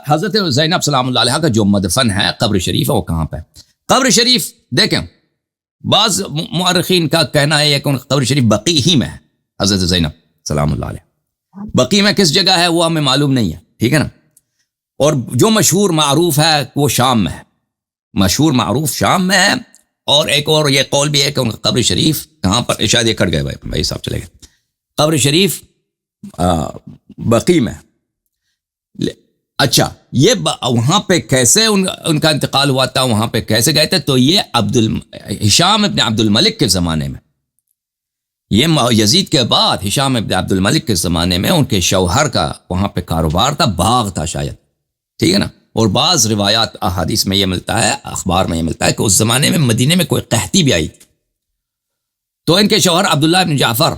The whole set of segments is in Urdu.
حضرت زینب سلام اللہ علیہ کا جو مدفن ہے قبر شریف ہے وہ کہاں پہ؟ قبر شریف دیکھیں بعض مؤرخین کا کہنا ہے کہ قبر شریف بقیع ہی میں ہے حضرت زینب سلام اللہ علیہ. بقیع میں کس جگہ ہے وہ ہمیں معلوم نہیں ہے, ٹھیک ہے نا. اور جو مشہور معروف ہے وہ شام میں ہے, مشہور معروف شام میں ہے. اور ایک اور یہ قول بھی ہے کہ ان کا قبر شریف کہاں پر, شاید یہ کٹ گئے بھائی صاحب چلے گئے, قبر شریف بقیع میں. اچھا یہ وہاں پہ کیسے ان کا انتقال ہوا تھا, وہاں پہ کیسے گئے تھے؟ تو یہ ہشام ابن عبد الملک کے زمانے میں, یہ یزید کے بعد ہشام ابن عبد الملک کے زمانے میں ان کے شوہر کا وہاں پہ کاروبار تھا, باغ تھا شاید, ٹھیک ہے نا. اور بعض روایات احادیث میں یہ ملتا ہے, اخبار میں یہ ملتا ہے کہ اس زمانے میں مدینے میں کوئی قحطی بھی آئی, تو ان کے شوہر عبداللہ بن جعفر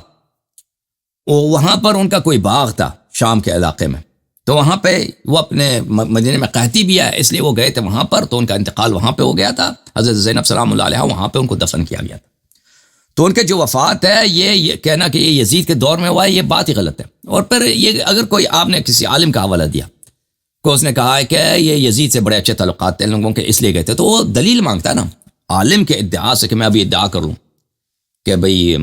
وہاں پر ان کا کوئی باغ تھا شام کے علاقے میں, تو وہاں پہ وہ اپنے مدینے میں قحطی بھی ہے اس لیے وہ گئے تھے وہاں پر, تو ان کا انتقال وہاں پہ ہو گیا تھا. حضرت زینب سلام اللہ علیہ وہاں پہ ان کو دفن کیا گیا تھا. تو ان کے جو وفات ہے یہ کہنا کہ یہ یزید کے دور میں ہوا ہے, یہ بات ہی غلط ہے. اور پھر یہ اگر کوئی آپ نے کسی عالم کا حوالہ دیا کہ اس نے کہا ہے کہ یہ یزید سے بڑے اچھے تعلقات تھے لوگوں کے اس لیے گئے تھے, تو وہ دلیل مانگتا ہے نا عالم کے ادعا سے, کہ میں ابھی ادعا کر لوں کہ بھئی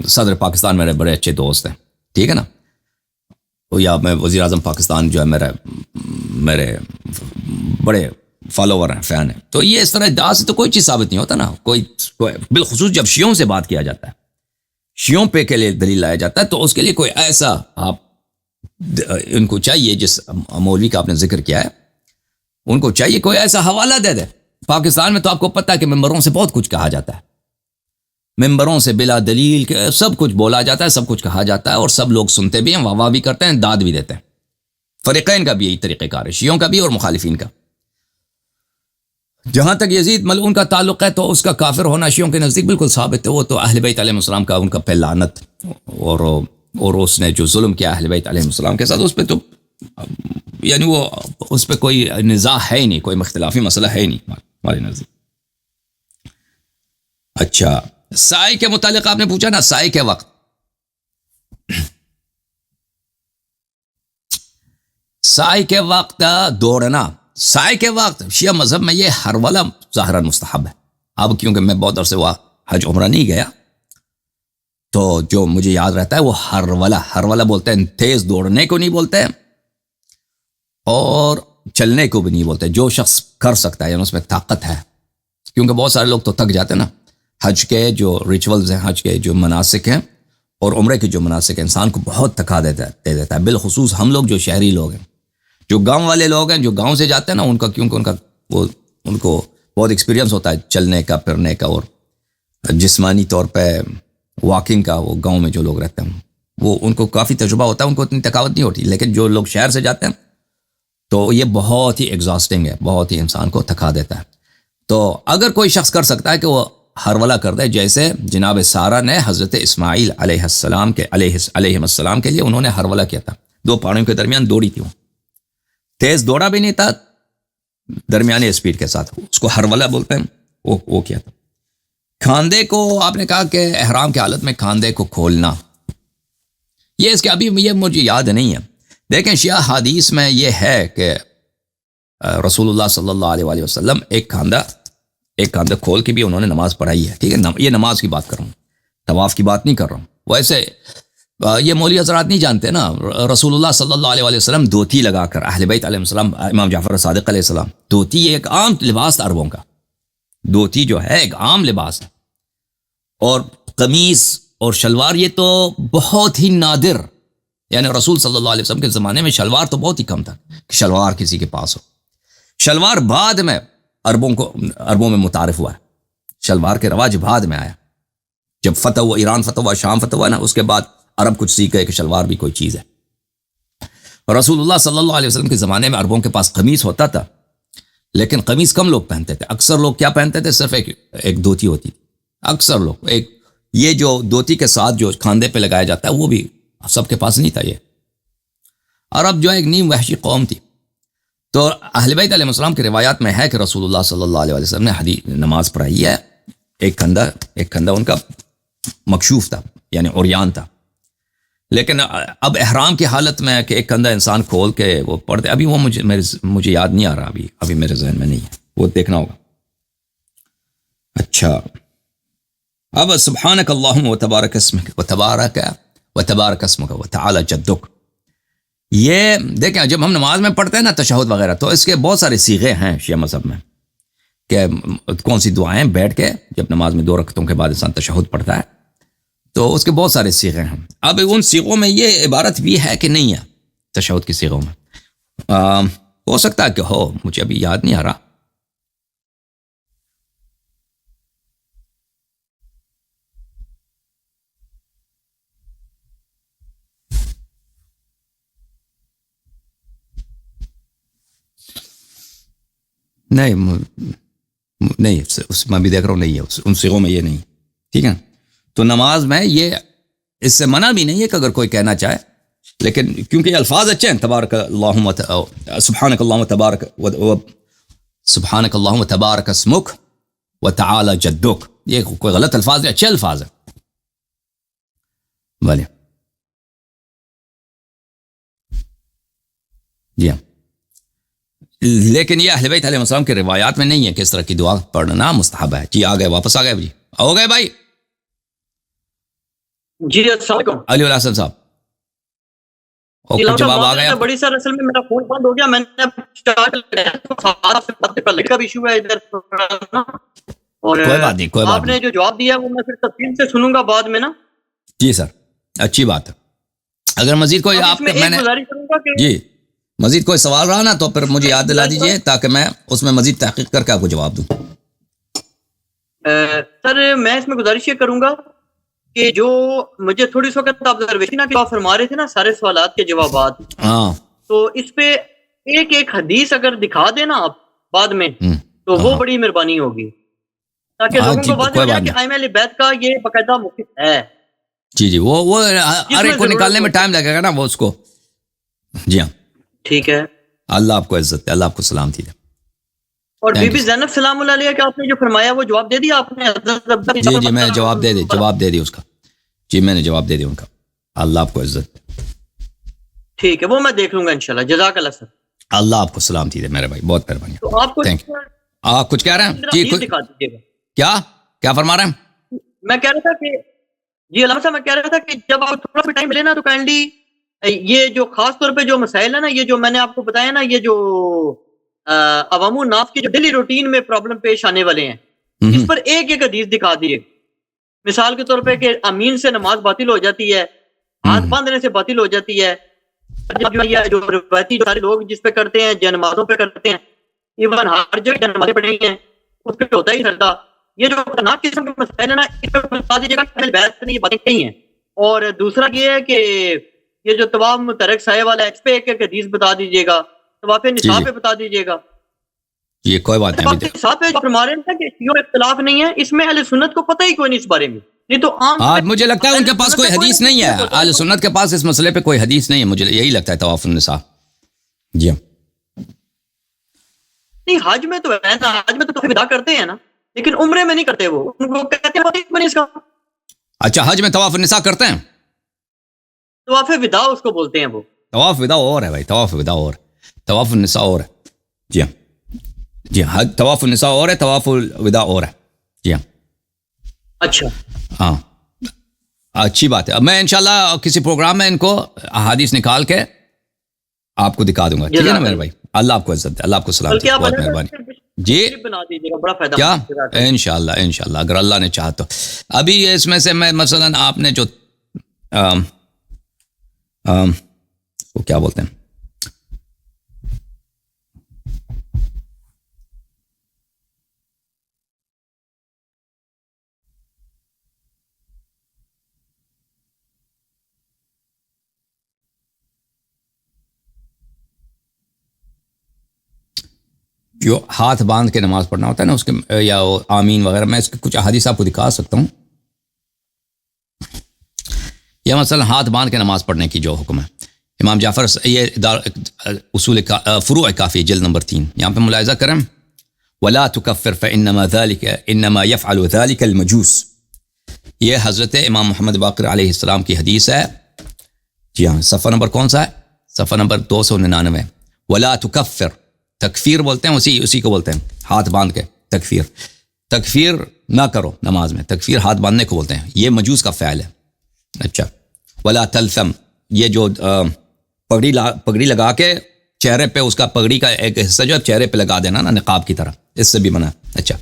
صدر پاکستان میرے بڑے اچھے دوست ہیں, ٹھیک ہے نا, یا میں وزیر اعظم پاکستان جو ہے میرے بڑے فالوور ہیں, فین ہیں. تو یہ اس طرح ادعا سے تو کوئی چیز ثابت نہیں ہوتا نا. کوئی بالخصوص جب شیعوں سے بات کیا جاتا ہے, شیعوں پہ کے لیے دلیل لایا جاتا ہے, تو اس کے لیے کوئی ایسا آپ ان کو چاہیے, جس مولوی کا آپ نے ذکر کیا ہے ان کو چاہیے کوئی ایسا حوالہ دے دے. پاکستان میں تو آپ کو پتہ ہے کہ ممبروں سے بہت کچھ کہا جاتا ہے, ممبروں سے بلا دلیل سب کچھ بولا جاتا ہے, سب کچھ کہا جاتا ہے, اور سب لوگ سنتے بھی ہیں, واہ واہ بھی کرتے ہیں, داد بھی دیتے ہیں. فریقین کا بھی یہی طریقہ کار ہے, شیعوں کا بھی اور مخالفین کا. جہاں تک یزید ملعون کا تعلق ہے تو اس کا کافر ہونا شیعوں کے نزدیک بالکل ثابت ہے. وہ تو اہل بیت علیہ السلام کا ان کا پہ لعنت, اور اس نے جو ظلم کیا اہل بیت علیہ السلام کے ساتھ, اس پہ تو یعنی وہ اس پہ کوئی نزاع ہے ہی نہیں, کوئی اختلافی مسئلہ ہے ہی نہیں ہمارے نزدیک. اچھا سائے کے متعلق آپ نے پوچھا نا, سائے کے وقت سائے کے وقت دوڑنا, سائے کے وقت شیعہ مذہب میں یہ ہرولہ ظاہراً مستحب ہے. اب کیونکہ میں بہت عرصے ہوا حج عمرہ نہیں گیا, تو جو مجھے یاد رہتا ہے وہ ہرولہ بولتے ہیں, تیز دوڑنے کو نہیں بولتے اور چلنے کو بھی نہیں بولتے. جو شخص کر سکتا ہے یعنی اس میں طاقت ہے, کیونکہ بہت سارے لوگ تو تھک جاتے ہیں نا. حج کے جو ریچولز ہیں, حج کے جو مناسک ہیں اور عمرے کے جو مناسک ہیں, انسان کو بہت تھکا دے دیتا ہے. بالخصوص ہم لوگ جو شہری لوگ ہیں, جو گاؤں والے لوگ ہیں, جو گاؤں سے جاتے ہیں نا, ان کا کیونکہ ان کو بہت ایکسپیرینس ہوتا ہے چلنے کا, پھرنے کا, اور جسمانی طور پہ واکنگ کا. وہ گاؤں میں جو لوگ رہتے ہیں وہ ان کو کافی تجربہ ہوتا ہے, ان کو اتنی تھکاوٹ نہیں ہوتی. لیکن جو لوگ شہر سے جاتے ہیں تو یہ بہت ہی ایگزاسٹنگ ہے, بہت ہی انسان کو تھکا دیتا ہے. تو اگر کوئی شخص کر سکتا ہے کہ وہ ہرولہ کر دے, جیسے جناب سارہ نے حضرت اسماعیل علیہ السلام کے لیے انہوں نے ہرولہ کیا تھا. 2 پہاڑیوں کے درمیان دوڑی تھی, وہ تیز دوڑا بھی نہیں تھا, درمیانی اسپیڈ کے ساتھ, اس کو ہرولہ بولتے ہیں, وہ کیا تھا. کھاندے کو آپ نے کہا کہ احرام کی حالت میں کھاندے کو کھولنا, یہ اس کے ابھی یہ مجھے یاد نہیں ہے. دیکھیں شیعہ حدیث میں یہ ہے کہ رسول اللہ صلی اللہ علیہ وآلہ وسلم ایک کھاندہ کھول کے بھی انہوں نے نماز پڑھائی ہے, ٹھیک ہے. یہ نماز کی بات کر رہا ہوں, طواف کی بات نہیں کر رہا ہوں. ویسے یہ مولوی حضرات نہیں جانتے نا, رسول اللہ صلی اللہ علیہ وآلہ وسلم دھوتی لگا کر, اہل بیت علیہ السلام, امام جعفر صادق علیہ السلام, دھوتی ایک عام لباس تھا عربوں کا. دھوتی جو ہے ایک عام لباس ہے, اور قمیص اور شلوار یہ تو بہت ہی نادر, یعنی رسول صلی اللہ علیہ وسلم کے زمانے میں شلوار تو بہت ہی کم تھا کہ شلوار کسی کے پاس ہو. شلوار بعد میں عربوں میں متعارف ہوا ہے, شلوار کے رواج بعد میں آیا. جب فتح ہوا, ایران فتح ہوا, شام فتح ہوا نا, اس کے بعد عرب کچھ سیکھ گئے کہ شلوار بھی کوئی چیز ہے. رسول اللہ صلی اللہ علیہ وسلم کے زمانے میں عربوں کے پاس قمیص ہوتا تھا, لیکن قمیص کم لوگ پہنتے تھے. اکثر لوگ کیا پہنتے تھے, صرف ایک دھوتی ہوتی تھی. اکثر لوگ یہ جو دھوتی کے ساتھ جو کھاندے پہ لگایا جاتا ہے وہ بھی سب کے پاس نہیں تھا. یہ عرب جو ایک نیم وحشی قوم تھی. تو اہل بیت علیہ السلام کی روایات میں ہے کہ رسول اللہ صلی اللہ علیہ وسلم نے نماز پڑھائی ہے. ایک کندھا ان کا مکشوف تھا, یعنی عریان تھا, لیکن اب احرام کی حالت میں کہ ایک کندھا انسان کھول کے وہ پڑھتے، ابھی وہ مجھے یاد نہیں آ رہا، ابھی میرے ذہن میں نہیں ہے، وہ دیکھنا ہوگا. اچھا، اب سبحانک اللہم و تبارک اسمک و تبارک اسمک و تعالی جدک، یہ دیکھیں جب ہم نماز میں پڑھتے ہیں نا تشہد وغیرہ، تو اس کے بہت سارے صیغے ہیں شیعہ مذہب میں کہ کون سی دعائیں بیٹھ کے جب نماز میں 2 رکعتوں کے بعد انسان تشہد پڑھتا ہے تو اس کے بہت سارے صیغے ہیں. اب ان صیغوں میں یہ عبارت بھی ہے کہ نہیں ہے تشہد کی صیغوں میں، ہو سکتا ہے کہ ہو، مجھے ابھی یاد نہیں آ رہا. نہیں اس میں بھی دیکھ رہا ہوں، نہیں ہے ان صیغوں میں یہ نہیں. ٹھیک ہے، تو نماز میں یہ اس سے منع بھی نہیں ہے کہ اگر کوئی کہنا چاہے، لیکن کیونکہ یہ الفاظ اچھے ہیں، تبارک اللہم سبحانک اللہم تبارک سبحانک اللہم تبارک اسمک و تعالی جدک، یہ کوئی غلط الفاظ نہیں، اچھے الفاظ ہیں. بھلے جی ہاں، لیکن یہ اہل بیت علیہ السلام کے روایات میں نہیں ہے کہ اس طرح کی دعا پڑھنا مستحب ہے. جی آ گئے، واپس آ گئے جی، ہو گئے بھائی. جی السلام علیکم علی الحسن صاحب، جی کچھ جواب آ گیا؟ بڑی سر اصل میں میرا فون بند ہو گیا، میں نے اسٹارٹ کیا تو لڑکا بھی ایشو ہے ادھر، اور کوئی بات نہیں، کوئی بات آپ نے جو جواب دیا وہ میں پھر تفصیل سے سنوں گا بعد میں نا. جی سر، اچھی بات ہے. اگر مزید کوئی آپ میں ایک گزارش کروں گا کہ جی مزید کوئی سوال رہا نا تو پھر مجھے یاد دلا دیجئے تاکہ میں اس میں مزید تحقیق کر کے آپ کو جواب دوں. سر میں اس میں گزارش یہ کروں گا کہ جو مجھے تھوڑی سی وقت آبزرویشن کہ آپ فرما رہے تھے نا سارے سوالات کے جوابات، ہاں تو اس پہ ایک حدیث اگر دکھا دینا آپ بعد میں تو وہ بڑی مہربانی ہوگی، تاکہ لوگوں کو واضح ہو جائے کہ ائمہ اہل بیت کا یہ باقاعدہ موقف ہے. جی وہ ہر ایک کو نکالنے میں ٹائم لگے گا نا، وہ اس کو. جی ہاں ٹھیک ہے، اللہ آپ کو عزت دے، اللہ آپ کو سلامتی دے. اور بی بی زینب سلام اللہ علیہ کا آپ نے جو فرمایا وہ جواب دے دیا آپ نے؟ جی میں جواب دے دی اس کا. جی میں نے جواب دے دیا ان کا. اللہ آپ کو عزت دے. ٹھیک ہے، وہ میں دیکھ لوں گا انشاءاللہ. جزاک اللہ سر. اللہ آپ کو سلامتی دے میرے بھائی، بہت مہربانی. تو آپ کو آپ کچھ کہہ رہے ہیں؟ جی دکھا دیجیے گا. کیا فرما رہے ہیں؟ میں کہہ رہا تھا کہ جی علامہ صاحب، میں کہہ رہا تھا کہ جب آپ تھوڑا سا ٹائم ملے نا تو کائنڈلی یہ جو خاص طور پہ جو مسائل ہے نا، یہ جو میں نے آپ کو بتایا نا، یہ جو عوام الناس کی جو ڈیلی روٹین میں پرابلم پیش آنے والے ہیں، اس پر ایک حدیث دکھا دیے. مثال کے طور پہ کہ امین سے نماز باطل ہو جاتی ہے، ہاتھ باندھنے سے باطل ہو جاتی ہے، جو روایتی جو سارے لوگ جس پہ کرتے ہیں جنمازوں پہ کرتے ہیں، ایون ہر جگہ جنمازیں پڑھ رہی ہیں اس پہ ہوتا ہی سردا. یہ جو خطرناک قسم کے مسائل ہے نا، اس پہ بتا دیجیے گا کہ بیت نے یہ باتیں کہی ہیں. اور دوسرا یہ ہے کہ یہ جو طواف متحرک سائے والا ہے اس پہ ایک حدیث بتا دیجیے گا، طواف نصاب پہ بتا دیجیے گا. یہ کوئی بات نہیں، نصاب پہ فرما رہے ہیں کہ شیعوں میں اختلاف نہیں ہے، اس میں اہل سنت کو پتہ ہی کوئی نہیں اس بارے میں. نہیں تو عام مجھے لگتا ہے ان کے پاس کوئی حدیث نہیں ہے، اہل سنت کے پاس اس مسئلے پہ کوئی حدیث نہیں ہے، مجھے یہی لگتا ہے طواف النساء. جی نہیں، حج میں تو ہے نا، حج میں تو ودا کرتے ہیں نا، لیکن عمرے میں نہیں کرتے. وہ کہتے ہیں اس کا اچھا حج میں طواف النساء کرتے ہیں؟ طواف ودا اس کو بولتے ہیں. وہ طواف ودا اور ہے بھائی، طواف ودا اور طواف النساء اور ہے. جی ہاں جی ہاں، طواف النساء اور ہے، طواف الوداع اور ہے. جی ہاں اچھا ہاں، اچھی بات ہے. اب میں انشاءاللہ کسی پروگرام میں ان کو احادیث نکال کے آپ کو دکھا دوں گا. ٹھیک ہے نا میرے بھائی، اللہ آپ کو عزت دے، اللہ آپ کو سلامتی، بہت مہربانی. جی کیا انشاءاللہ اگر اللہ نے چاہا تو. ابھی اس میں سے میں مثلا آپ نے جو وہ کیا بولتے ہیں، جو ہاتھ باندھ کے نماز پڑھنا ہوتا ہے نا، اس کے یا آمین وغیرہ، میں اس کے کچھ احادیث آپ کو دکھا سکتا ہوں. یا مثلا ہاتھ باندھ کے نماز پڑھنے کی جو حکم ہے، امام جعفر، یہ اصول فروع کافی جلد نمبر 3، یہاں پہ ملاحظہ کریں. ولا تکفر فانما ذلك انما يفعل ذلك المجوس. یہ حضرت امام محمد باقر علیہ السلام کی حدیث ہے جی ہاں صفحہ نمبر کون سا ہے؟ صفحہ نمبر 299. ولا تکفر، تکفیر بولتے ہیں اسی کو بولتے ہیں ہاتھ باندھ کے تکفیر. تکفیر نہ کرو نماز میں، تکفیر ہاتھ باندھنے کو بولتے ہیں، یہ مجوس کا فعل ہے. اچھا ولا تلثم، یہ جو پگڑی لگا کے چہرے پہ اس کا پگڑی کا ایک حصہ جو ہے چہرے پہ لگا دینا نا نقاب کی طرح، اس سے بھی منع. اچھا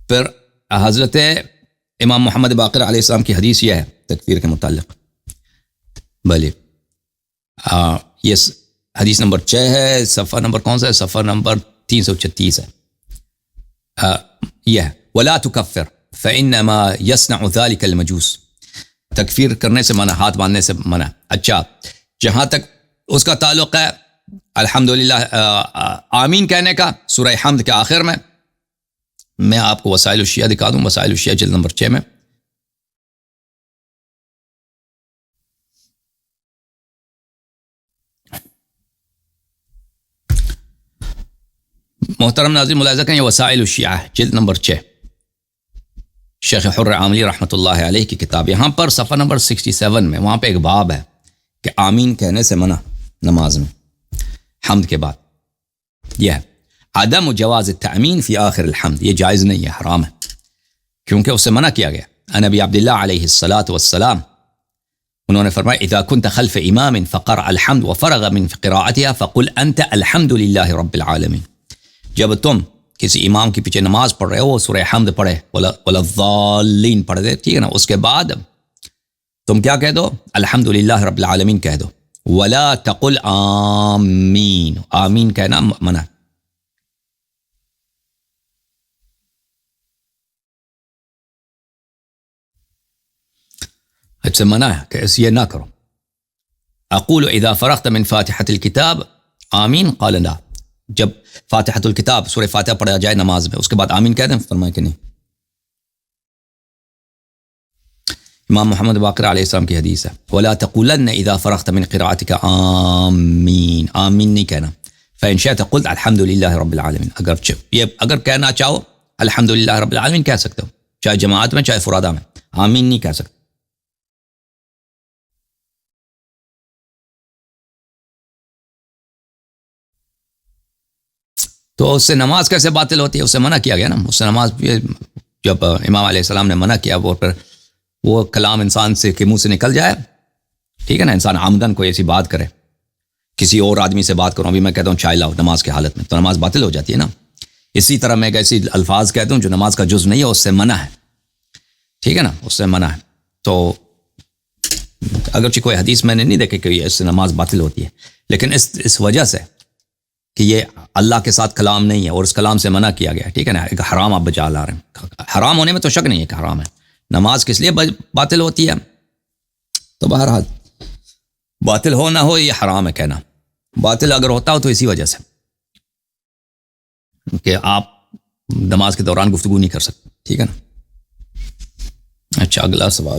پھر حضرت امام محمد باقر علیہ السلام کی حدیث یہ ہے تکفیر کے متعلق. بھلے یہ حدیث نمبر 6 ہے، صفحہ نمبر کون سا ہے؟ صفحہ نمبر 336 ہے. یہ ہے ولا تکفر فانما يصنع ذلك المجوس، تکفیر کرنے سے منع، ہاتھ باندھنے سے منع. اچھا جہاں تک اس کا تعلق ہے الحمدللہ آمین کہنے کا، سورہ حمد کے آخر میں آپ کو وسائل الشیعہ دکھا دوں، وسائل الشیعہ جلد نمبر 6 میں. محترم ناظرین ملاحظہ کریں، یہ وسائل الشیعہ جلد نمبر 6، شیخ حر عاملی رحمۃ اللہ علیہ کی کتاب. یہاں پر صفحہ نمبر 67 میں وہاں پہ ایک باب ہے کہ آمین کہنے سے منع نماز میں حمد کے بعد. یہ ہے عدم جواز التأمین فی آخر الحمد، یہ جائز نہیں ہے، حرام ہے، کیونکہ اس سے منع کیا گیا. ان ابی عبداللہ علیہ الصلاۃ والسلام انہوں نے فرمایا اذا كنت خلف امام فقرأ الحمد وفرغ من قراءتها فقل انت الحمد للہ رب العالمین. جب تم کسی امام کے پیچھے نماز پڑھ رہے ہو، سورہ حمد پڑھے ولا الضالین پڑھ دے، ٹھیک ہے نا، اس کے بعد تم کیا کہہ دو؟ الحمد للہ رب العالمین کہہ دو. ولا تقل آمین، آمین کہنا منع. اچھا منع ہے کہ یہ نہ کرو. اقول اذا فرغت من فاتحة الكتاب آمین قال لا، جب فاتحۃ الکتاب سورہ فاتحہ پڑھا جائے نماز میں اس کے بعد آمین کہہ دیں؟ فرمایا کہ نہیں. امام محمد باقر علیہ السلام کی حدیث ہے ولا تقولن اذا فرغت من قراءتك آمین، آمین نہیں کہنا. فإن شئت قلت الحمد للہ رب العالمین، اگر کہنا چاہو الحمد للہ رب العالمین کہہ سکتے ہو، چاہے جماعت میں چاہے فرادہ میں، آمین نہیں کہہ سکتے. تو اس سے نماز کیسے باطل ہوتی ہے؟ اس سے منع کیا گیا نا، اس سے نماز جب امام علیہ السلام نے منع کیا، وہ پھر وہ کلام انسان سے کے منہ سے نکل جائے، ٹھیک ہے نا، انسان عمدن کوئی ایسی بات کرے، کسی اور آدمی سے بات کروں، ابھی میں کہتا ہوں چائے لاؤ نماز کی حالت میں، تو نماز باطل ہو جاتی ہے نا. اسی طرح میں ایسی الفاظ کہتا ہوں جو نماز کا جز نہیں ہے، اس سے منع ہے، ٹھیک ہے نا، اس سے منع ہے. تو اگرچہ کوئی حدیث میں نے نہیں دیکھی کہ اس سے نماز باطل ہوتی ہے، لیکن اس وجہ سے کہ یہ اللہ کے ساتھ کلام نہیں ہے اور اس کلام سے منع کیا گیا، ٹھیک ہے نا، ایک حرام آپ بجا لا رہے ہیں. حرام ہونے میں تو شک نہیں ہے کہ حرام ہے. نماز کس لیے باطل ہوتی ہے؟ تو بہرحال باطل ہو نہ ہو یہ حرام ہے کہنا. باطل اگر ہوتا ہو تو اسی وجہ سے کہ آپ نماز کے دوران گفتگو نہیں کر سکتے، ٹھیک ہے نا. اچھا اگلا سوال.